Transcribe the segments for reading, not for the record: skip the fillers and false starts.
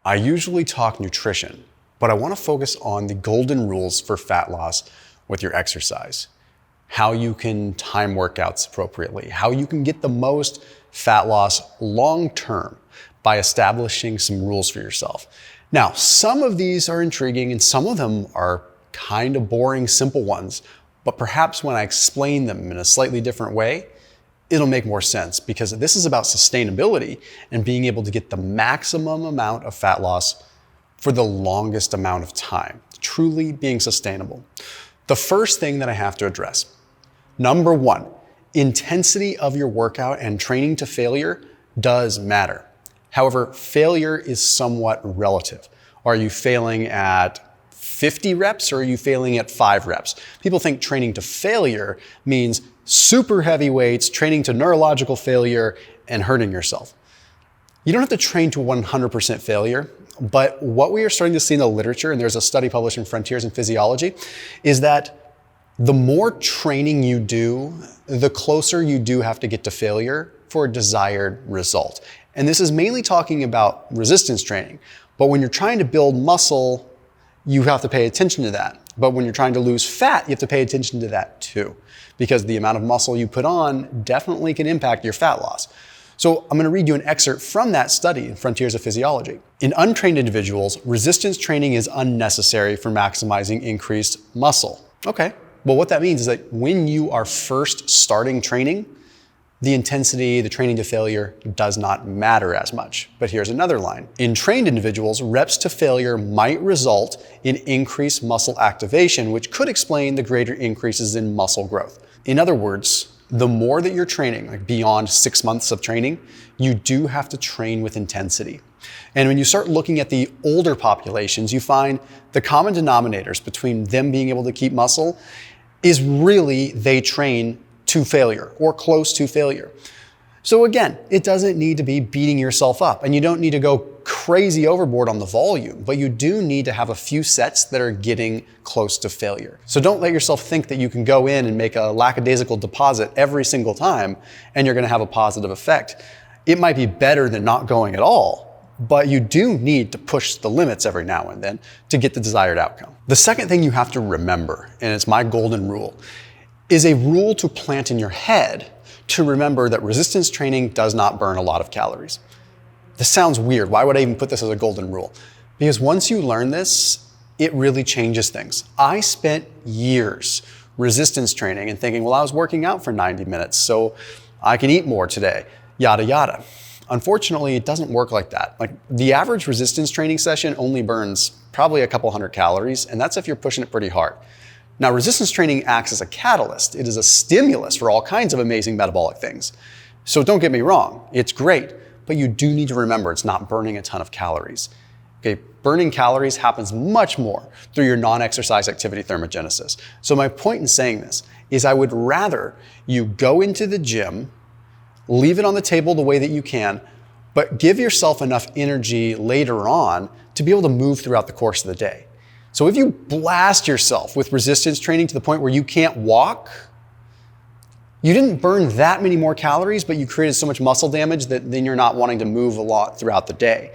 I usually talk nutrition, but I want to focus on the golden rules for fat loss with your exercise. How you can time workouts appropriately, how you can get the most fat loss long-term by establishing some rules for yourself. Now, some of these are intriguing and some of them are kind of boring, simple ones, but perhaps when I explain them in a slightly different way, it'll make more sense because this is about sustainability and being able to get the maximum amount of fat loss for the longest amount of time, truly being sustainable. The first thing that I have to address, number one, intensity of your workout and training to failure does matter. However, failure is somewhat relative. Are you failing at 50 reps or are you failing at 5 reps? People think training to failure means super heavy weights, training to neurological failure, and hurting yourself. You don't have to train to 100% failure, but what we are starting to see in the literature, and there's a study published in Frontiers in Physiology, is that the more training you do, the closer you do have to get to failure for a desired result. And this is mainly talking about resistance training. But when you're trying to build muscle, you have to pay attention to that. But when you're trying to lose fat, you have to pay attention to that too, because the amount of muscle you put on definitely can impact your fat loss. So I'm going to read you an excerpt from that study in Frontiers of Physiology. In untrained individuals, resistance training is unnecessary for maximizing increased muscle. Okay, well what that means is that when you are first starting training, the intensity, the training to failure does not matter as much. But here's another line. In trained individuals, reps to failure might result in increased muscle activation, which could explain the greater increases in muscle growth. In other words, the more that you're training, like beyond 6 months of training, you do have to train with intensity. And when you start looking at the older populations, you find the common denominators between them being able to keep muscle is really they train to failure or close to failure. So again, it doesn't need to be beating yourself up and you don't need to go crazy overboard on the volume, but you do need to have a few sets that are getting close to failure. So don't let yourself think that you can go in and make a lackadaisical deposit every single time and you're going to have a positive effect. It might be better than not going at all, but you do need to push the limits every now and then to get the desired outcome. The second thing you have to remember, and it's my golden rule, is a rule to plant in your head to remember that resistance training does not burn a lot of calories. This sounds weird. Why would I even put this as a golden rule? Because once you learn this, it really changes things. I spent years resistance training and thinking, well, I was working out for 90 minutes, so I can eat more today, yada, yada. Unfortunately, it doesn't work like that. Like the average resistance training session only burns probably a couple hundred calories, and that's if you're pushing it pretty hard. Now, resistance training acts as a catalyst. It is a stimulus for all kinds of amazing metabolic things. So don't get me wrong, it's great, but you do need to remember it's not burning a ton of calories. Okay, burning calories happens much more through your non-exercise activity thermogenesis. So my point in saying this is I would rather you go into the gym, leave it on the table the way that you can, but give yourself enough energy later on to be able to move throughout the course of the day. So if you blast yourself with resistance training to the point where you can't walk, you didn't burn that many more calories, but you created so much muscle damage that then you're not wanting to move a lot throughout the day.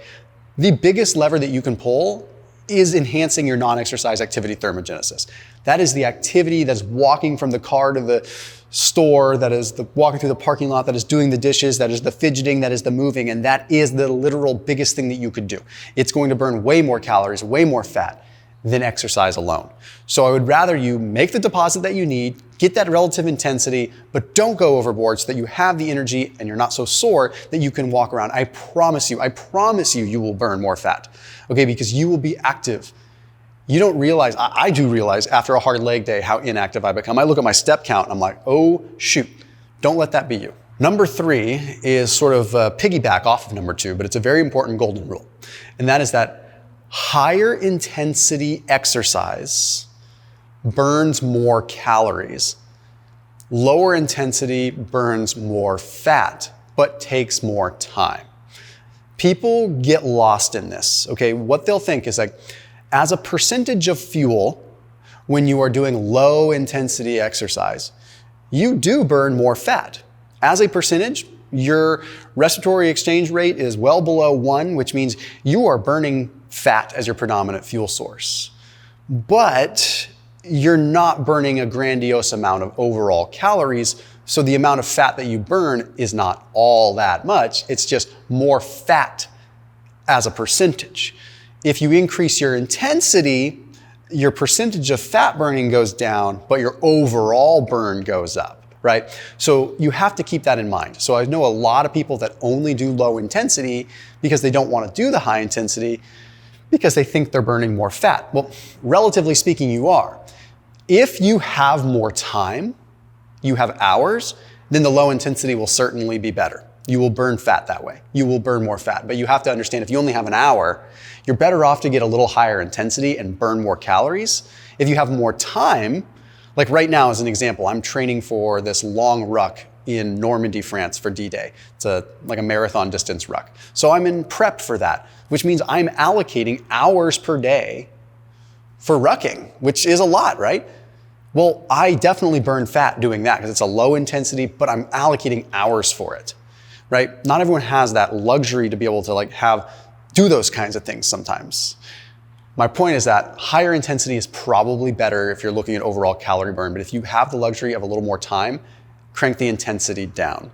The biggest lever that you can pull is enhancing your non-exercise activity thermogenesis. That is the activity that's walking from the car to the store, that is the walking through the parking lot, that is doing the dishes, that is the fidgeting, that is the moving, and that is the literal biggest thing that you could do. It's going to burn way more calories, way more fat than exercise alone. So I would rather you make the deposit that you need, get that relative intensity, but don't go overboard so that you have the energy and you're not so sore that you can walk around. I promise you, you will burn more fat, okay? Because you will be active. You don't realize, I do realize after a hard leg day how inactive I become. I look at my step count and I'm like, oh shoot, don't let that be you. Number 3 is sort of piggyback off of number 2, but it's a very important golden rule. And that is that higher intensity exercise burns more calories. Lower intensity burns more fat, but takes more time. People get lost in this, okay? What they'll think is like, as a percentage of fuel, when you are doing low intensity exercise, you do burn more fat. As a percentage, Your respiratory exchange rate is well below 1, which means you are burning fat as your predominant fuel source. But you're not burning a grandiose amount of overall calories, so the amount of fat that you burn is not all that much. It's just more fat as a percentage. If you increase your intensity, your percentage of fat burning goes down, but your overall burn goes up, right? So you have to keep that in mind. So I know a lot of people that only do low intensity because they don't want to do the high intensity because they think they're burning more fat. Well, relatively speaking, you are. If you have more time, you have hours, then the low intensity will certainly be better. You will burn fat that way. You will burn more fat. But you have to understand, if you only have an hour, you're better off to get a little higher intensity and burn more calories. If you have more time, like right now as an example, I'm training for this long ruck in Normandy, France for D-Day. It's like a marathon distance ruck. So I'm in prep for that, which means I'm allocating hours per day for rucking, which is a lot, right? Well, I definitely burn fat doing that because it's a low intensity, but I'm allocating hours for it, right? Not everyone has that luxury to be able to do those kinds of things sometimes. My point is that higher intensity is probably better if you're looking at overall calorie burn, but if you have the luxury of a little more time, crank the intensity down.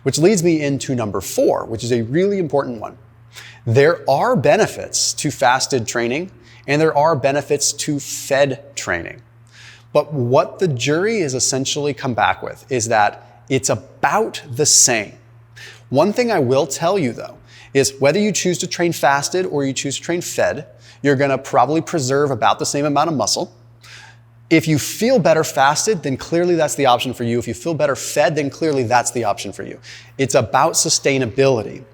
Which leads me into number 4, which is a really important one. There are benefits to fasted training and there are benefits to fed training. But what the jury has essentially come back with is that it's about the same. One thing I will tell you though, is whether you choose to train fasted or you choose to train fed, you're gonna probably preserve about the same amount of muscle. If you feel better fasted, then clearly that's the option for you. If you feel better fed, then clearly that's the option for you. It's about sustainability.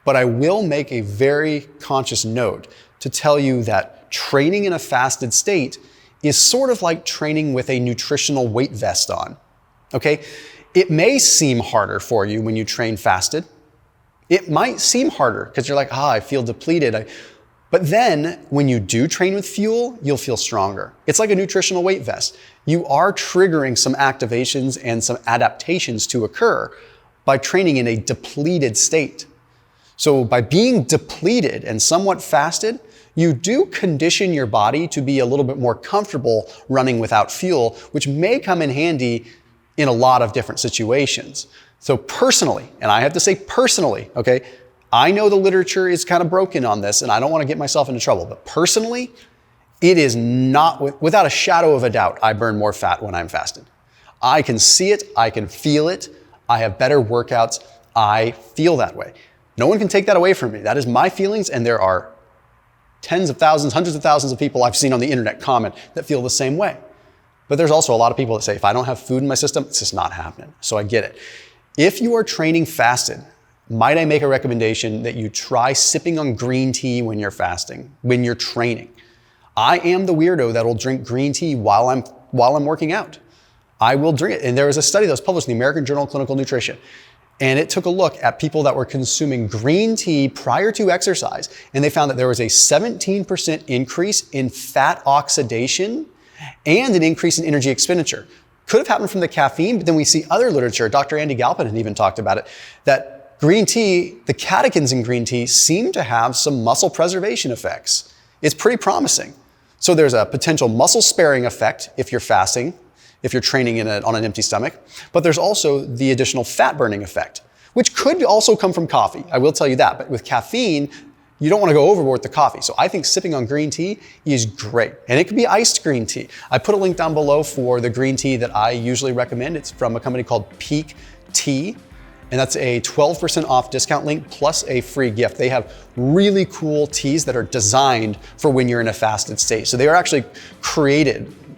But I will make a very conscious note to tell you that training in a fasted state is sort of like training with a nutritional weight vest on, okay? It may seem harder for you when you train fasted. It might seem harder because you're like, I feel depleted. But then when you do train with fuel, you'll feel stronger. It's like a nutritional weight vest. You are triggering some activations and some adaptations to occur by training in a depleted state. So by being depleted and somewhat fasted, you do condition your body to be a little bit more comfortable running without fuel, which may come in handy in a lot of different situations. So personally, and I have to say personally, okay, I know the literature is kind of broken on this and I don't want to get myself into trouble, but personally, it is not, without a shadow of a doubt, I burn more fat when I'm fasted. I can see it, I can feel it, I have better workouts, I feel that way. No one can take that away from me. That is my feelings, and there are tens of thousands, hundreds of thousands of people I've seen on the internet comment that feel the same way. But there's also a lot of people that say, if I don't have food in my system, it's just not happening. So I get it. If you are training fasted, might I make a recommendation that you try sipping on green tea when you're fasting, when you're training? I am the weirdo that will drink green tea while I'm working out. I will drink it. And there was a study that was published in the American Journal of Clinical Nutrition. And it took a look at people that were consuming green tea prior to exercise. And they found that there was a 17% increase in fat oxidation and an increase in energy expenditure. Could have happened from the caffeine, but then we see other literature, Dr. Andy Galpin had even talked about it, that green tea, the catechins in green tea seem to have some muscle preservation effects. It's pretty promising. So there's a potential muscle sparing effect if you're fasting, if you're training on an empty stomach, but there's also the additional fat burning effect, which could also come from coffee. I will tell you that, but with caffeine, you don't want to go overboard with the coffee. So I think sipping on green tea is great. And it could be iced green tea. I put a link down below for the green tea that I usually recommend. It's from a company called Pique Tea. And that's a 12% off discount link plus a free gift. They have really cool teas that are designed for when you're in a fasted state. So they are actually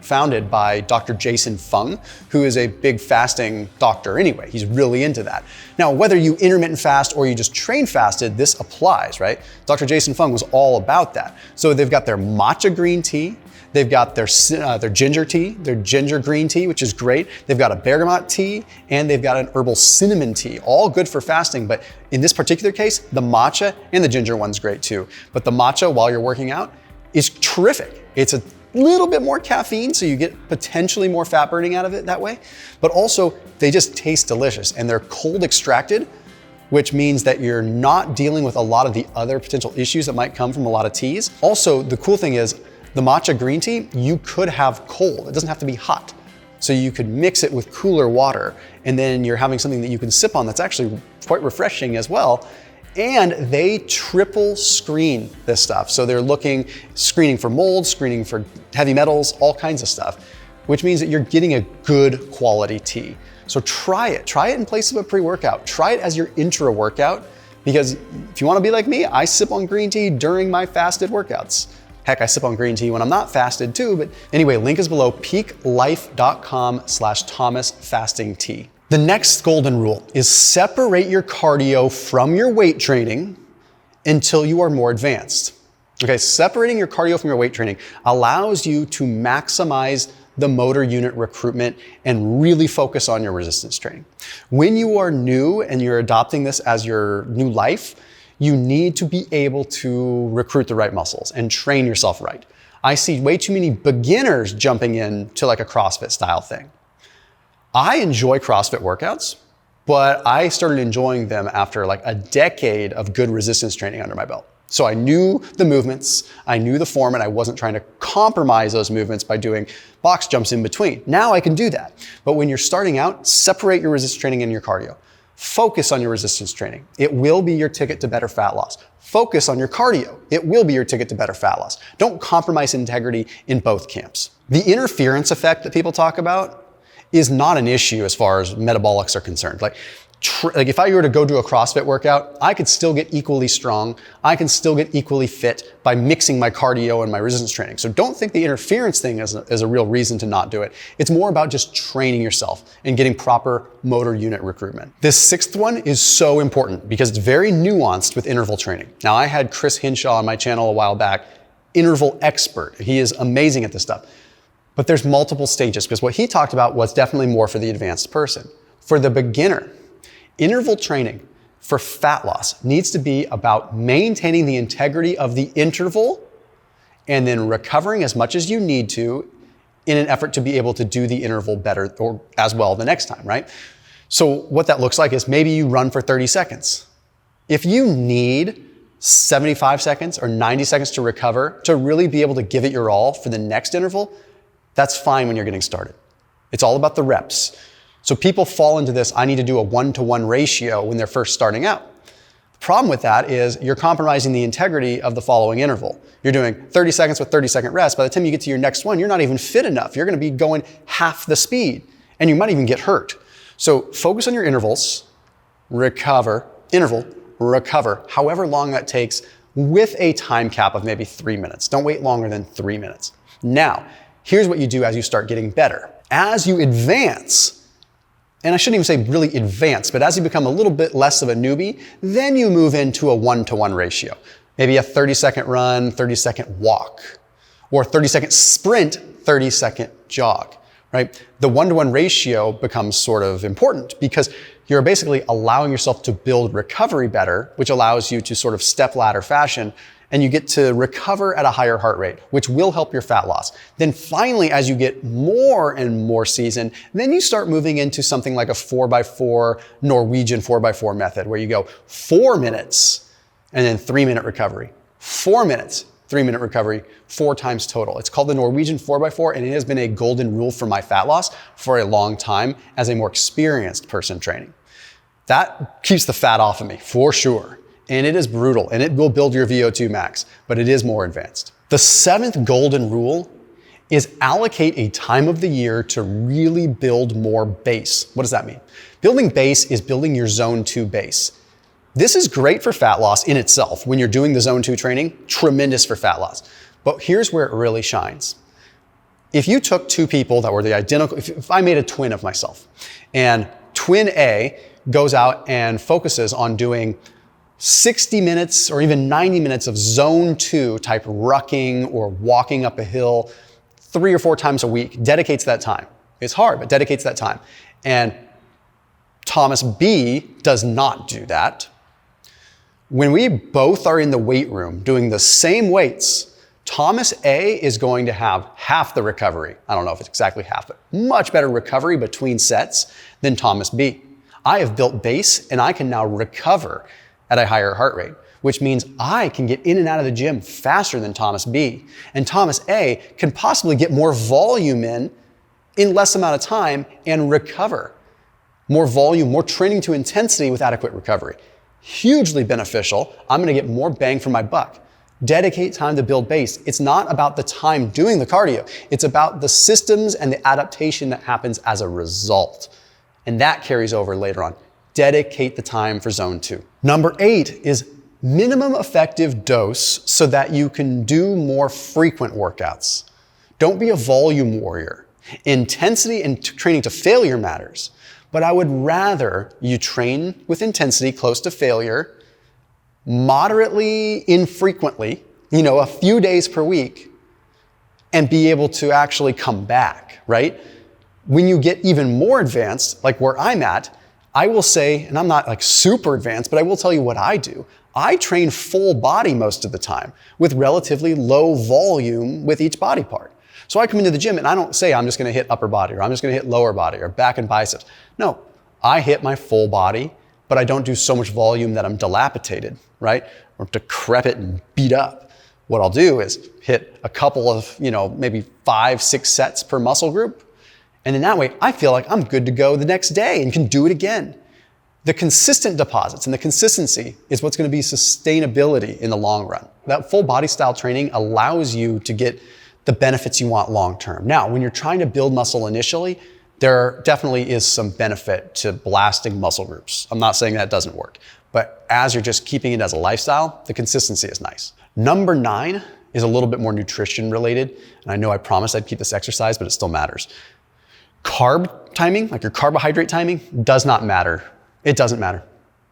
founded by Dr. Jason Fung, who is a big fasting doctor anyway. He's really into that. Now, whether you intermittent fast or you just train fasted, this applies, right? Dr. Jason Fung was all about that. So they've got their matcha green tea, they've got their ginger tea, their ginger green tea, which is great. They've got a bergamot tea, and they've got an herbal cinnamon tea, all good for fasting. But in this particular case, the matcha and the ginger one's great too. But the matcha while you're working out is terrific. It's a little bit more caffeine, so you get potentially more fat burning out of it that way. But also, they just taste delicious, and they're cold extracted, which means that you're not dealing with a lot of the other potential issues that might come from a lot of teas. Also, the cool thing is the matcha green tea, you could have cold. It doesn't have to be hot. So you could mix it with cooler water, and then you're having something that you can sip on that's actually quite refreshing as well. And they triple screen this stuff. So they're screening for mold, screening for heavy metals, all kinds of stuff, which means that you're getting a good quality tea. So try it in place of a pre-workout. Try it as your intra workout, because if you wanna be like me, I sip on green tea during my fasted workouts. Heck, I sip on green tea when I'm not fasted too, but anyway, link is below, peaklife.com/ThomasFastingT. The next golden rule is separate your cardio from your weight training until you are more advanced. Okay, separating your cardio from your weight training allows you to maximize the motor unit recruitment and really focus on your resistance training. When you are new and you're adopting this as your new life, you need to be able to recruit the right muscles and train yourself right. I see way too many beginners jumping in to like a CrossFit style thing. I enjoy CrossFit workouts, but I started enjoying them after like a decade of good resistance training under my belt. So I knew the movements, I knew the form, and I wasn't trying to compromise those movements by doing box jumps in between. Now I can do that. But when you're starting out, separate your resistance training and your cardio. Focus on your resistance training. It will be your ticket to better fat loss. Focus on your cardio. It will be your ticket to better fat loss. Don't compromise integrity in both camps. The interference effect that people talk about is not an issue as far as metabolics are concerned. Like if I were to go do a CrossFit workout, I could still get equally strong. I can still get equally fit by mixing my cardio and my resistance training. So don't think the interference thing is a real reason to not do it. It's more about just training yourself and getting proper motor unit recruitment. This sixth one is so important because it's very nuanced with interval training. Now, I had Chris Hinshaw on my channel a while back, interval expert. He is amazing at this stuff. But there's multiple stages, because what he talked about was definitely more for the advanced person. For the beginner, interval training for fat loss needs to be about maintaining the integrity of the interval and then recovering as much as you need to in an effort to be able to do the interval better or as well the next time, right? So what that looks like is maybe you run for 30 seconds. If you need 75 seconds or 90 seconds to recover to really be able to give it your all for the next interval, that's fine when you're getting started. It's all about the reps. So people fall into this, I need to do a 1-to-1 ratio when they're first starting out. The problem with that is you're compromising the integrity of the following interval. You're doing 30 seconds with 30-second rest. By the time you get to your next one, you're not even fit enough. You're gonna be going half the speed, and you might even get hurt. So focus on your intervals, recover, interval, recover, however long that takes, with a time cap of maybe 3 minutes. Don't wait longer than 3 minutes. Now, here's what you do as you start getting better. As you advance, and I shouldn't even say really advance, but as you become a little bit less of a newbie, then you move into a 1-to-1 ratio. Maybe a 30-second run, 30-second walk, or 30-second sprint, 30-second jog, right? The 1-to-1 ratio becomes sort of important because you're basically allowing yourself to build recovery better, which allows you to sort of step ladder fashion, and you get to recover at a higher heart rate, which will help your fat loss. Then finally, as you get more and more seasoned, then you start moving into something like a 4x4 Norwegian 4x4 method, where you go 4 minutes and then 3-minute recovery. 4 minutes, 3-minute recovery, 4 times total. It's called the Norwegian 4x4, and it has been a golden rule for my fat loss for a long time as a more experienced person training. That keeps the fat off of me, for sure. And it is brutal, and it will build your VO2 max, but it is more advanced. The 7th golden rule is allocate a time of the year to really build more base. What does that mean? Building base is building your zone 2 base. This is great for fat loss in itself. When you're doing the zone 2 training, tremendous for fat loss. But here's where it really shines. If you took two people that were the identical, if I made a twin of myself, and twin A goes out and focuses on doing 60 minutes or even 90 minutes of zone 2 type rucking or walking up a hill 3 or 4 times a week, dedicates that time. It's hard, but dedicates that time. And Thomas B does not do that. When we both are in the weight room doing the same weights, Thomas A is going to have half the recovery. I don't know if it's exactly half, but much better recovery between sets than Thomas B. I have built base and I can now recover at a higher heart rate, which means I can get in and out of the gym faster than Thomas B. And Thomas A can possibly get more volume in less amount of time and recover. More volume, more training to intensity with adequate recovery. Hugely beneficial. I'm gonna get more bang for my buck. Dedicate time to build base. It's not about the time doing the cardio. It's about the systems and the adaptation that happens as a result. And that carries over later on. Dedicate the time for zone 2. Number 8 is minimum effective dose so that you can do more frequent workouts. Don't be a volume warrior. Intensity and training to failure matters, but I would rather you train with intensity close to failure, moderately infrequently, a few days per week, and be able to actually come back, right? When you get even more advanced, like where I'm at, I will say, and I'm not like super advanced, but I will tell you what I do. I train full body most of the time with relatively low volume with each body part. So I come into the gym and I don't say I'm just gonna hit upper body or I'm just gonna hit lower body or back and biceps. No, I hit my full body, but I don't do so much volume that I'm dilapidated, right? Or decrepit and beat up. What I'll do is hit a couple of, maybe 5-6 sets per muscle group. And in that way, I feel like I'm good to go the next day and can do it again. The consistent deposits and the consistency is what's gonna be sustainability in the long run. That full body style training allows you to get the benefits you want long-term. Now, when you're trying to build muscle initially, there definitely is some benefit to blasting muscle groups. I'm not saying that doesn't work, but as you're just keeping it as a lifestyle, the consistency is nice. Number 9 is a little bit more nutrition related. And I know I promised I'd keep this exercise, but it still matters. Carb timing, like your carbohydrate timing, does not matter. It doesn't matter.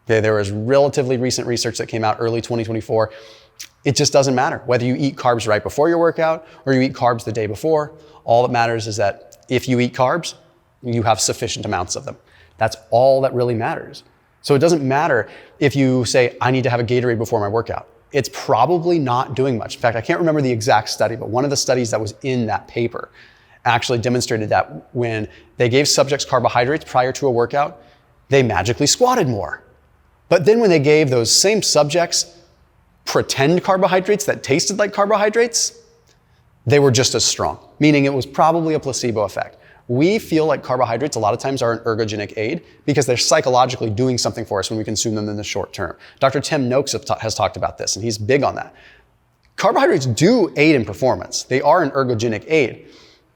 Okay, there was relatively recent research that came out early 2024. It just doesn't matter whether you eat carbs right before your workout or you eat carbs the day before. All that matters is that if you eat carbs, you have sufficient amounts of them. That's all that really matters. So it doesn't matter if you say, I need to have a Gatorade before my workout. It's probably not doing much. In fact, I can't remember the exact study, but one of the studies that was in that paper actually demonstrated that when they gave subjects carbohydrates prior to a workout, they magically squatted more. But then when they gave those same subjects pretend carbohydrates that tasted like carbohydrates, they were just as strong, meaning it was probably a placebo effect. We feel like carbohydrates a lot of times are an ergogenic aid because they're psychologically doing something for us when we consume them in the short term. Dr. Tim Noakes has talked about this, and he's big on that. Carbohydrates do aid in performance. They are an ergogenic aid,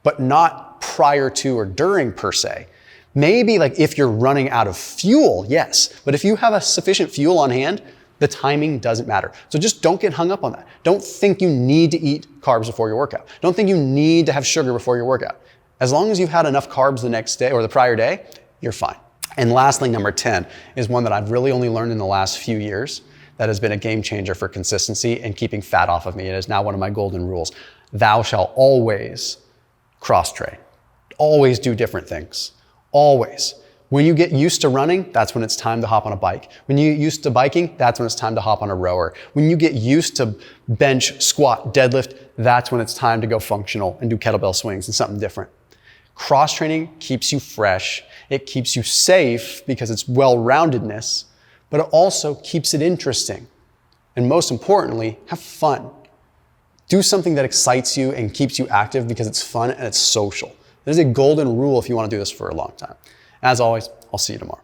but not prior to or during per se. Maybe like if you're running out of fuel, yes. But if you have a sufficient fuel on hand, the timing doesn't matter. So just don't get hung up on that. Don't think you need to eat carbs before your workout. Don't think you need to have sugar before your workout. As long as you've had enough carbs the next day or the prior day, you're fine. And lastly, number 10 is one that I've really only learned in the last few years that has been a game changer for consistency and keeping fat off of me. It is now one of my golden rules. Thou shalt always cross-train. Always do different things. Always. When you get used to running, that's when it's time to hop on a bike. When you get used to biking, that's when it's time to hop on a rower. When you get used to bench, squat, deadlift, that's when it's time to go functional and do kettlebell swings and something different. Cross-training keeps you fresh. It keeps you safe because it's well-roundedness, but it also keeps it interesting. And most importantly, have fun. Do something that excites you and keeps you active because it's fun and it's social. There's a golden rule if you want to do this for a long time. As always, I'll see you tomorrow.